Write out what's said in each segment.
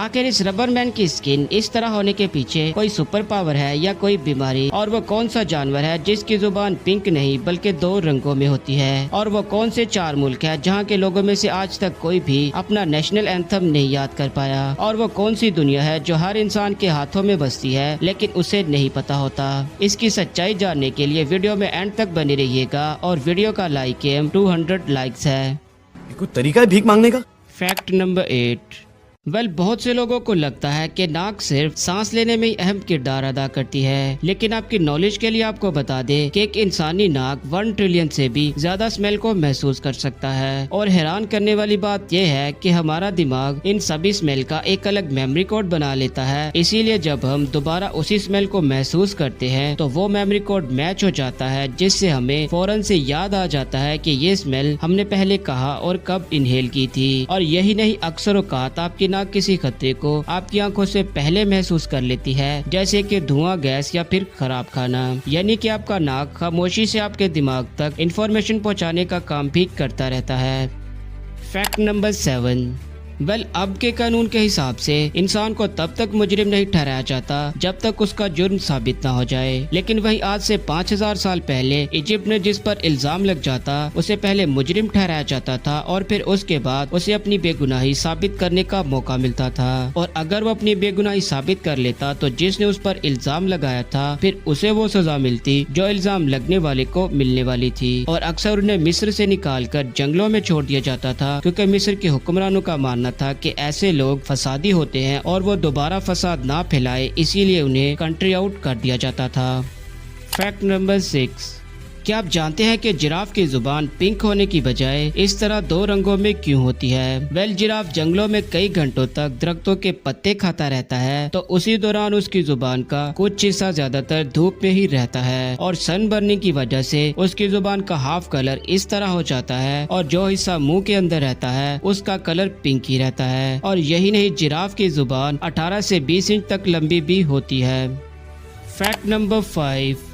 आखिर इस rubber man की स्किन इस तरह होने के पीछे कोई सुपर पावर है या कोई बीमारी, और वो कौन सा जानवर है जिसकी जुबान पिंक नहीं बल्कि 2 रंगों में होती है, और वो कौन से 4 मुल्क है जहाँ के लोगों में से आज तक कोई भी अपना नेशनल एंथम नहीं याद कर पाया, और वो कौन सी दुनिया है जो हर इंसान के हाथों में बसती है लेकिन उसे नहीं पता होता। इसकी सच्चाई जानने के लिए वीडियो में एंड तक बने रहिएगा, और वीडियो का लाइक एम 200 लाइक्स है। कोई तरीका है भीख मांगने का? Fact number 8। बहुत से लोगों को लगता है कि नाक सिर्फ सांस लेने में ही अहम किरदार अदा करती है, लेकिन आपकी नॉलेज के लिए आपको बता दें कि एक इंसानी नाक 1 ट्रिलियन से भी ज्यादा स्मेल को महसूस कर सकता है। और हैरान करने वाली बात यह है कि हमारा दिमाग इन सभी स्मेल का एक अलग मेमोरी कोड बना लेता है, इसीलिए जब हम दोबारा उसी स्मेल को महसूस करते हैं तो वो मेमोरी कोड मैच हो जाता है, जिससे हमें फौरन से याद आ जाता है कि ये स्मेल हमने पहले कहा और कब इनहेल की थी। और यही नहीं, अक्सर औकात आपकी नाक किसी खतरे को आपकी आंखों से पहले महसूस कर लेती है, जैसे कि धुआं, गैस या फिर खराब खाना। यानी कि आपका नाक खामोशी से आपके दिमाग तक इंफॉर्मेशन पहुंचाने का काम भी करता रहता है। Fact number 7। अब के कानून के हिसाब से इंसान को तब तक मुजरिम नहीं ठहराया जाता जब तक उसका जुर्म साबित ना हो जाए, लेकिन वहीं आज से 5000 साल पहले इजिप्ट में जिस पर इल्जाम लग जाता उसे पहले मुजरिम ठहराया जाता था, और फिर उसके बाद उसे अपनी बेगुनाही साबित करने का मौका मिलता था। और अगर वो अपनी बेगुनाही साबित कर लेता तो जिसने उस पर इल्जाम लगाया था फिर उसे वो सजा मिलती जो इल्जाम लगने वाले को मिलने वाली थी। और अक्सर उन्हें मिस्र से निकाल कर जंगलों में छोड़ दिया जाता था, क्योंकि मिस्र के हुक्मरानों का मानना था कि ऐसे लोग फसादी होते हैं और वो दोबारा फसाद ना फैलाए, इसीलिए उन्हें कंट्री आउट कर दिया जाता था। Fact number 6। क्या आप जानते हैं कि जिराफ की जुबान पिंक होने की बजाय इस तरह 2 रंगों में क्यों होती है? जिराफ जंगलों में कई घंटों तक दरख्तों के पत्ते खाता रहता है, तो उसी दौरान उसकी जुबान का कुछ हिस्सा ज्यादातर धूप में ही रहता है, और सन बर्निंग की वजह से उसकी जुबान का हाफ कलर इस तरह हो जाता है, और जो हिस्सा मुंह के अंदर रहता है उसका कलर पिंक ही रहता है। और यही नहीं, जिराफ की जुबान 18 से 20 इंच तक लंबी भी होती है। Fact number 5।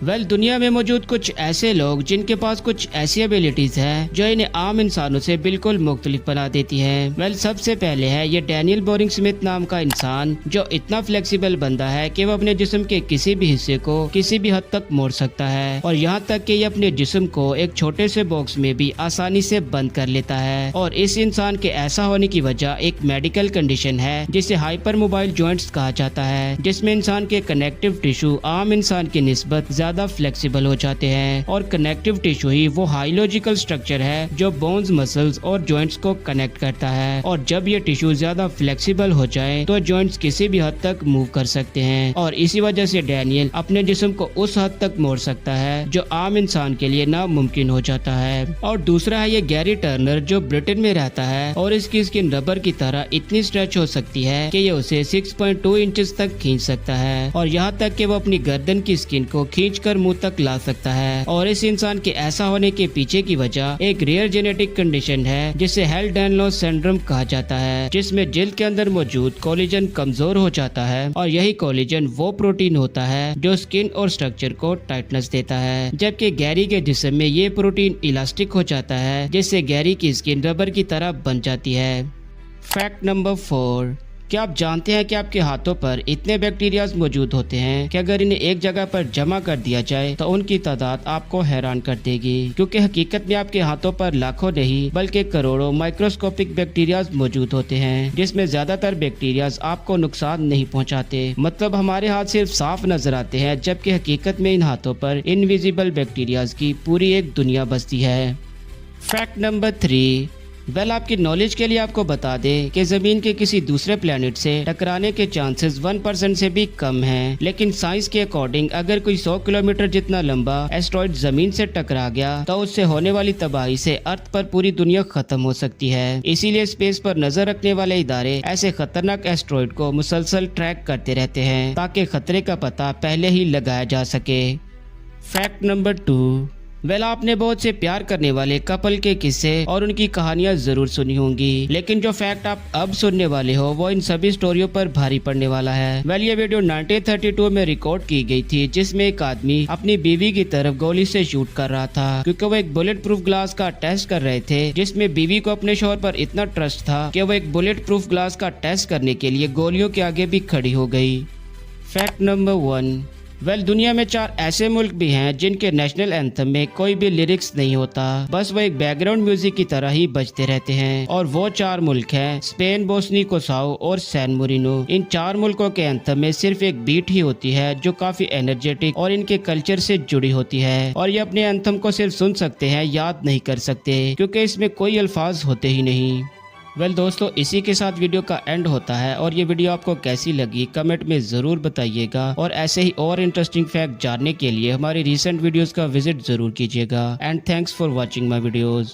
दुनिया में मौजूद कुछ ऐसे लोग जिनके पास कुछ ऐसी एबिलिटीज हैं जो इन्हें आम इंसानों से बिल्कुल मुख्तलिफ बना देती हैं। सबसे पहले है ये डैनियल बोरिंग स्मिथ नाम का इंसान, जो इतना फ्लेक्सिबल बंदा है कि वो अपने जिस्म के किसी भी हिस्से को किसी भी हद तक मोड़ सकता है, और यहाँ तक कि ये अपने जिस्म को एक छोटे से बॉक्स में भी आसानी से बंद कर लेता है। और इस इंसान के ऐसा होने की वजह एक मेडिकल कंडीशन है जिसे हाइपर मोबाइल जॉइंट्स कहा जाता है, जिसमें इंसान के कनेक्टिव टिश्यू आम इंसान की निस्बत ज्यादा फ्लेक्सिबल हो जाते हैं। और कनेक्टिव टिश्यू ही वो हाइलोजिकल स्ट्रक्चर है जो बोन्स, मसल्स और जॉइंट्स को कनेक्ट करता है, और जब ये टिश्यू ज्यादा फ्लेक्सिबल हो जाए तो जॉइंट्स किसी भी हद तक मूव कर सकते हैं, और इसी वजह से डैनियल अपने जिस्म को उस हद तक मोड़ सकता है जो आम इंसान के लिए नामुमकिन हो जाता है। और दूसरा है ये गैरी टर्नर, जो ब्रिटेन में रहता है, और इसकी स्किन रबर की तरह इतनी स्ट्रेच हो सकती है कि ये उसे 6.2 इंचेस तक खींच सकता है, और यहाँ तक कि वो अपनी गर्दन की स्किन को खींच कर मुंह तक ला सकता है। और इस इंसान के ऐसा होने के पीछे की वजह एक रेयर जेनेटिक कंडीशन है जिसे हेल्डेनलोस सिंड्रोम कहा जाता है, जिसमें जिल्द के अंदर मौजूद कोलेजन कमजोर हो जाता है, और यही कोलेजन वो प्रोटीन होता है जो स्किन और स्ट्रक्चर को टाइटनेस देता है। जबकि गैरी के जिस्म में ये प्रोटीन इलास्टिक हो जाता है, जिससे गैरी की स्किन रबर की तरह बन जाती है। Fact number 4। क्या आप जानते हैं कि आपके हाथों पर इतने बैक्टीरियाज मौजूद होते हैं कि अगर इन्हें एक जगह पर जमा कर दिया जाए तो उनकी तादाद आपको हैरान कर देगी, क्योंकि हकीकत में आपके हाथों पर लाखों नहीं बल्कि करोड़ों माइक्रोस्कोपिक बैक्टीरियाज मौजूद होते हैं, जिसमें ज्यादातर बैक्टीरियाज आपको नुकसान नहीं पहुंचाते। मतलब हमारे हाथ सिर्फ साफ नजर आते हैं, जबकि हकीकत में इन हाथों पर इनविजिबल बैक्टीरियाज की पूरी एक दुनिया बसती है। Fact number 3। आपकी नॉलेज के लिए आपको बता दें कि जमीन के किसी दूसरे प्लेनेट से टकराने के चांसेस 1% से भी कम हैं, लेकिन साइंस के अकॉर्डिंग अगर कोई 100 किलोमीटर जितना लंबा एस्ट्रॉइड जमीन से टकरा गया तो उससे होने वाली तबाही से अर्थ पर पूरी दुनिया खत्म हो सकती है। इसीलिए स्पेस पर नजर रखने वाले इदारे ऐसे खतरनाक एस्ट्रॉइड को मुसलसल ट्रैक करते रहते हैं ताकि खतरे का पता पहले ही लगाया जा सके। Fact number 2। वेल आपने बहुत से प्यार करने वाले कपल के किस्से और उनकी कहानियां जरूर सुनी होंगी, लेकिन जो फैक्ट आप अब सुनने वाले हो वो इन सभी स्टोरियों पर भारी पड़ने वाला है। वेल ये वीडियो 1932 में रिकॉर्ड की गई थी, जिसमें एक आदमी अपनी बीवी की तरफ गोली से शूट कर रहा था, क्योंकि वो एक बुलेट प्रूफ ग्लास का टेस्ट कर रहे थे, जिसमें बीवी को अपने शौहर पर इतना ट्रस्ट था कि वो एक बुलेट प्रूफ ग्लास का टेस्ट करने के लिए गोलियों के आगे भी खड़ी हो गई। Fact number 1। वेल दुनिया में 4 ऐसे मुल्क भी हैं जिनके नेशनल एंथम में कोई भी लिरिक्स नहीं होता, बस वो एक बैकग्राउंड म्यूजिक की तरह ही बजते रहते हैं, और वो 4 मुल्क हैं स्पेन, बोस्नी कोसाओ और सैन मोरिनो। इन 4 मुल्कों के एंथम में सिर्फ एक बीट ही होती है जो काफी एनर्जेटिक और इनके कल्चर से जुड़ी होती है, और ये अपने एंथम को सिर्फ सुन सकते हैं, याद नहीं कर सकते, क्योंकि इसमें कोई अल्फाज होते ही नहीं। वेल दोस्तों, इसी के साथ वीडियो का एंड होता है, और ये वीडियो आपको कैसी लगी कमेंट में ज़रूर बताइएगा, और ऐसे ही और इंटरेस्टिंग फैक्ट जानने के लिए हमारी रीसेंट वीडियोस का विजिट ज़रूर कीजिएगा। And thanks for watching my videos.